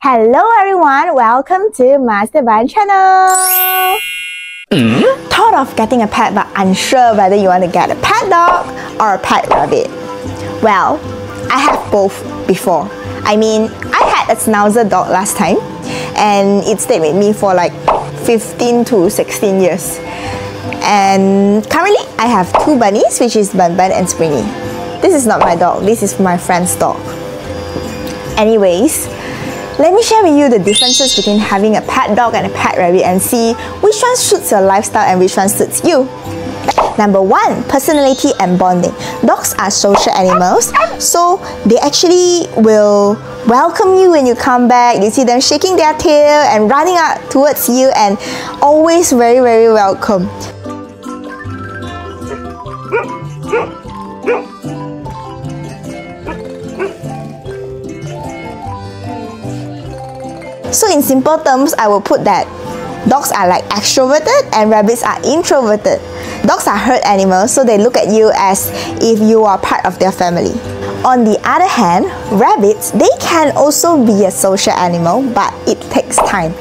Hello everyone, welcome to Master Ban channel. Thought of getting a pet but unsure whether you want to get a pet dog or a pet rabbit? Well, I have both before. I mean, I had a schnauzer dog last time and it stayed with me for like 15 to 16 years. And currently I have two bunnies, which is Bun Bun and Springy. This is not my dog, this is my friend's dog. Anyways, let me share with you the differences between having a pet dog and a pet rabbit and see which one suits your lifestyle and which one suits you. Number one, personality and bonding. Dogs are social animals, so they actually will welcome you when you come back. You see them shaking their tail and running out towards you and always very, very welcome. So in simple terms, I will put that dogs are like extroverted and rabbits are introverted. Dogs are herd animals, so they look at you as if you are part of their family. On the other hand, rabbits, they can also be a social animal, but it takes time.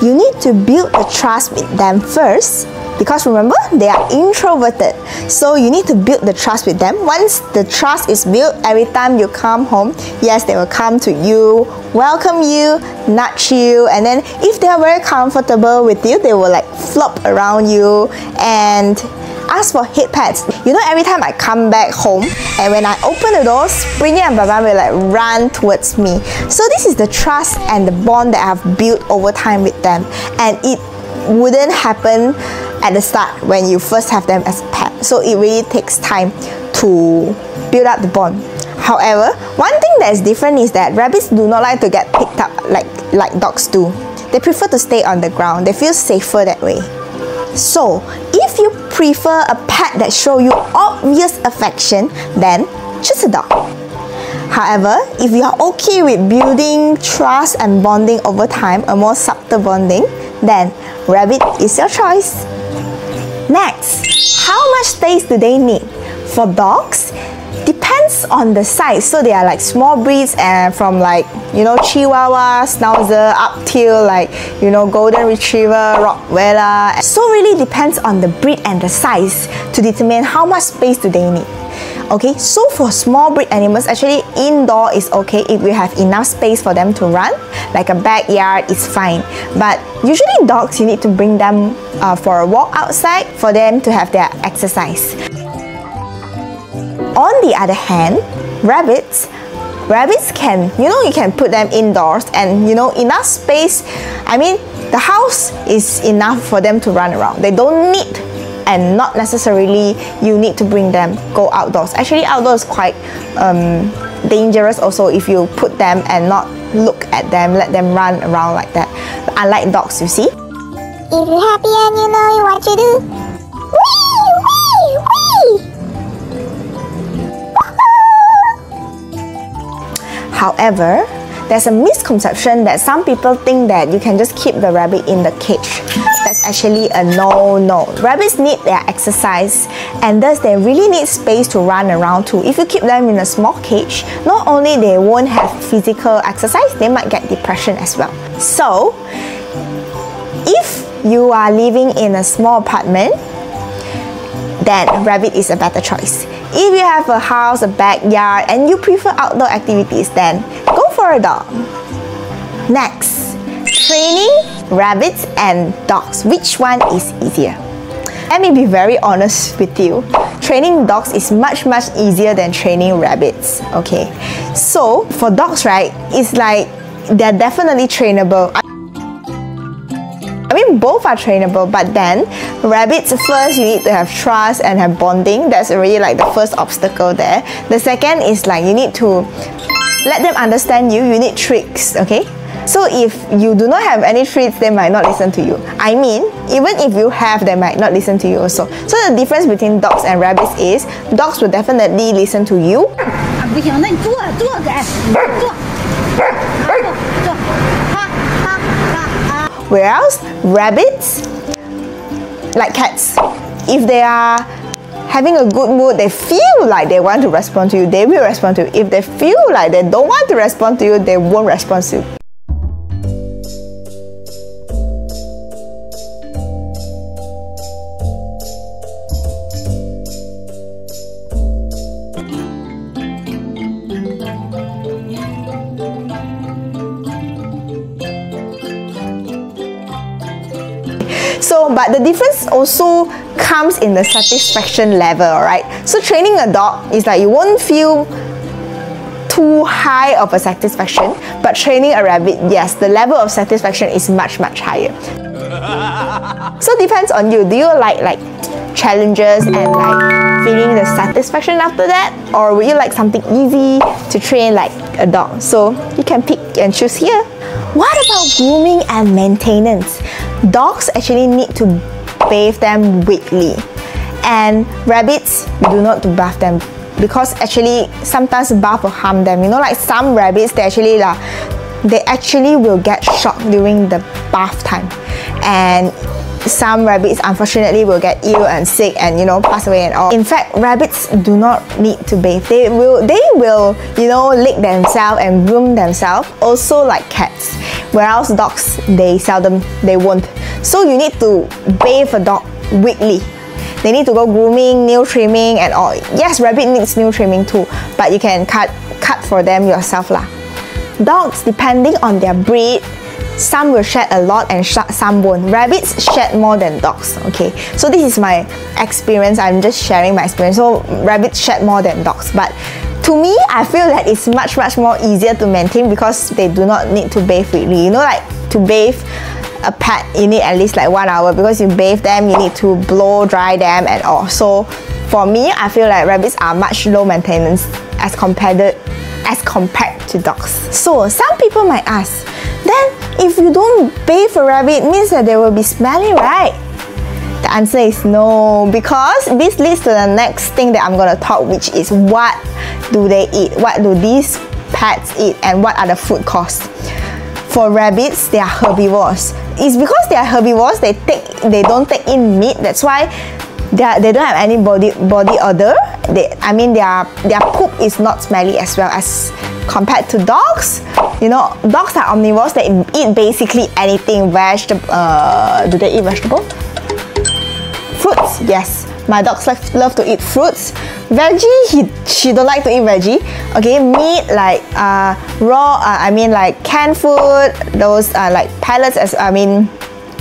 You need to build the trust with them first, because remember, they are introverted. So you need to build the trust with them. Once the trust is built, every time you come home, yes, they will come to you, welcome you, nudge you, and then if they are very comfortable with you, they will like flop around you and ask for head pats. You know, every time I come back home and when I open the door, Springy and Baba will like run towards me. So this is the trust and the bond that I have built over time with them, and it wouldn't happen at the start when you first have them as a pet. So it really takes time to build up the bond. However, one thing that is different is that rabbits do not like to get picked up like dogs do. They prefer to stay on the ground. They feel safer that way. So if you prefer a pet that shows you obvious affection, then choose a dog. However, if you are okay with building trust and bonding over time, a more subtle bonding, then rabbit is your choice. Next, how much space do they need? For dogs, depends on the size. So they are like small breeds and from like, you know, Chihuahua, Schnauzer up till like, you know, Golden Retriever, Rottweiler. So really depends on the breed and the size to determine how much space do they need. Okay, so for small breed animals, actually indoor is okay if we have enough space for them to run. Like a backyard is fine. But usually dogs, you need to bring them for a walk outside for them to have their exercise. On the other hand, rabbits can, you know, you can put them indoors and, you know, enough space. I mean, the house is enough for them to run around. They don't need, and not necessarily you need to bring them, go outdoors. Actually, outdoors is quite dangerous also if you put them and not look at them, let them run around like that. Unlike dogs, you see. If you're happy and you know what you do, wee, wee, wee. However, there's a misconception that some people think that you can just keep the rabbit in the cage. That's actually a no-no. Rabbits need their exercise and thus they really need space to run around too. If you keep them in a small cage, not only they won't have physical exercise, they might get depression as well. So, if you are living in a small apartment, then rabbit is a better choice. If you have a house, a backyard, and you prefer outdoor activities, then go for a dog. Next, training rabbits and dogs. Which one is easier? Let me be very honest with you. Training dogs is much easier than training rabbits. Okay, so for dogs, right, it's like they're definitely trainable. I mean, both are trainable, but then rabbits, first you need to have trust and have bonding. That's already like the first obstacle there. The second is like you need to let them understand you. You need tricks, okay? So if you do not have any tricks, they might not listen to you. I mean, even if you have, they might not listen to you also. So the difference between dogs and rabbits is dogs will definitely listen to you. Whereas rabbits, like cats, if they are having a good mood, they feel like they want to respond to you, they will respond to you. If they feel like they don't want to respond to you, they won't respond to you. So, but the difference also comes in the satisfaction level, alright? So training a dog is like you won't feel too high of a satisfaction, but training a rabbit, yes, the level of satisfaction is much higher. So it depends on you. Do you like challenges and like feeling the satisfaction after that, or would you like something easy to train like a dog? So you can pick and choose here. What about grooming and maintenance? Dogs actually need to bathe them weekly, and rabbits, we do not bath them because actually sometimes bath will harm them. You know, like some rabbits, they actually will get shocked during the bath time, and some rabbits unfortunately will get ill and sick and, you know, pass away and all. In fact, rabbits do not need to bathe. They will you know, lick themselves and groom themselves, also like cats. Whereas dogs, they won't. So you need to bathe a dog weekly. They need to go grooming, nail trimming and all. Yes, rabbit needs nail trimming too, but you can cut for them yourself lah. Dogs, depending on their breed, some will shed a lot and some won't. Rabbits shed more than dogs, okay? So this is my experience. I'm just sharing my experience. So rabbits shed more than dogs, but to me, I feel that it's much more easier to maintain because they do not need to bathe weekly. You know, like to bathe a pet, you need at least like 1 hour because you bathe them, you need to blow dry them and all. So for me, I feel like rabbits are much low maintenance as compared to dogs. So some people might ask, then if you don't bathe a rabbit, it means that they will be smelly, right? The answer is no, because this leads to the next thing that I'm going to talk, which is what do they eat? What do these pets eat and what are the food costs? For rabbits, they are herbivores. It's because they are herbivores, they don't take in meat. That's why they don't have any body odor. Their poop is not smelly as well as compared to dogs. You know, dogs are omnivores. They eat basically anything. Do they eat vegetable? Fruits, yes. My dogs love to eat fruits. Veggie, she don't like to eat veggie. Okay, meat like like canned food. Those are like pellets,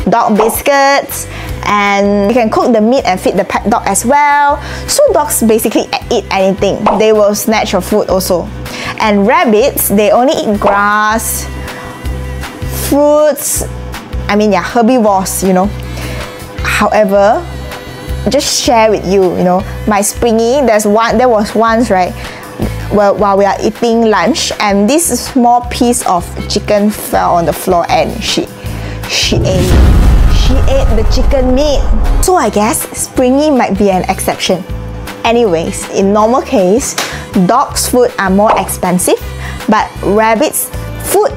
dog biscuits, and you can cook the meat and feed the pet dog as well. So dogs basically eat anything. They will snatch your food also. And rabbits, they only eat grass, fruits. Herbivores, you know. However, just share with you, my Springy, there was once, right, while we are eating lunch, and this small piece of chicken fell on the floor and she ate the chicken meat. So I guess Springy might be an exception. Anyways, in normal case, dogs' food are more expensive, but rabbits' food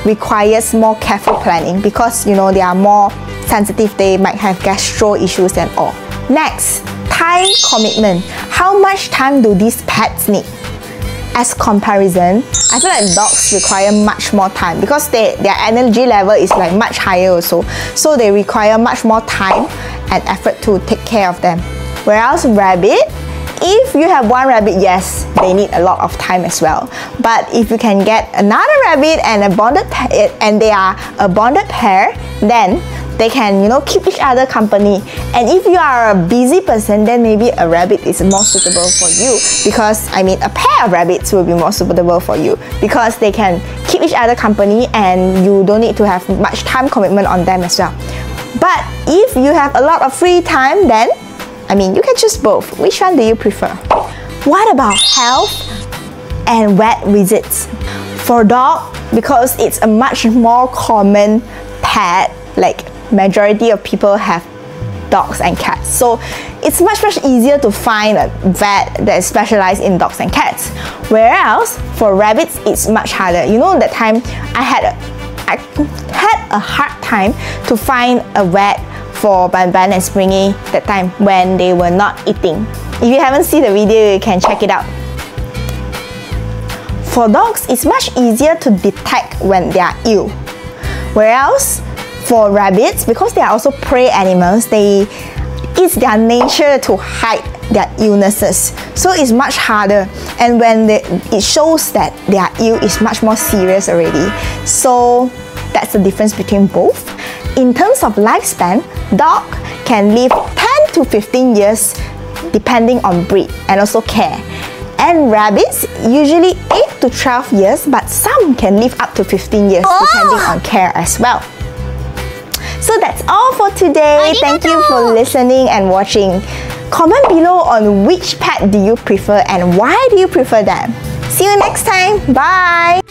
requires more careful planning because, they are more sensitive. They might have gastro issues and all. Next, time commitment. How much time do these pets need? As comparison, I feel like dogs require much more time because their energy level is like much higher also. So they require much more time and effort to take care of them. Whereas rabbit, if you have one rabbit, yes, they need a lot of time as well. But if you can get another rabbit and they are a bonded pair, then they can, keep each other company. And if you are a busy person, then maybe a rabbit is more suitable for you because, a pair of rabbits will be more suitable for you because they can keep each other company and you don't need to have much time commitment on them as well. But if you have a lot of free time, then, you can choose both. Which one do you prefer? What about health and vet visits? For dog, because it's a much more common pet, like majority of people have dogs and cats, so it's much easier to find a vet that is specialized in dogs and cats. Whereas for rabbits, it's much harder. That time I had a hard time to find a vet for Ban Ban and Springy that time when they were not eating. If you haven't seen the video, you can check it out. For dogs, it's much easier to detect when they are ill. Whereas for rabbits, because they are also prey animals, it's their nature to hide their illnesses. So it's much harder. And when it shows that they are ill, it's much more serious already. So that's the difference between both. In terms of lifespan, dog can live 10 to 15 years depending on breed and also care. And rabbits usually 8 to 12 years, but some can live up to 15 years depending on care as well. So that's all for today. Thank you for listening and watching. Comment below on which pet do you prefer and why do you prefer them. See you next time. Bye!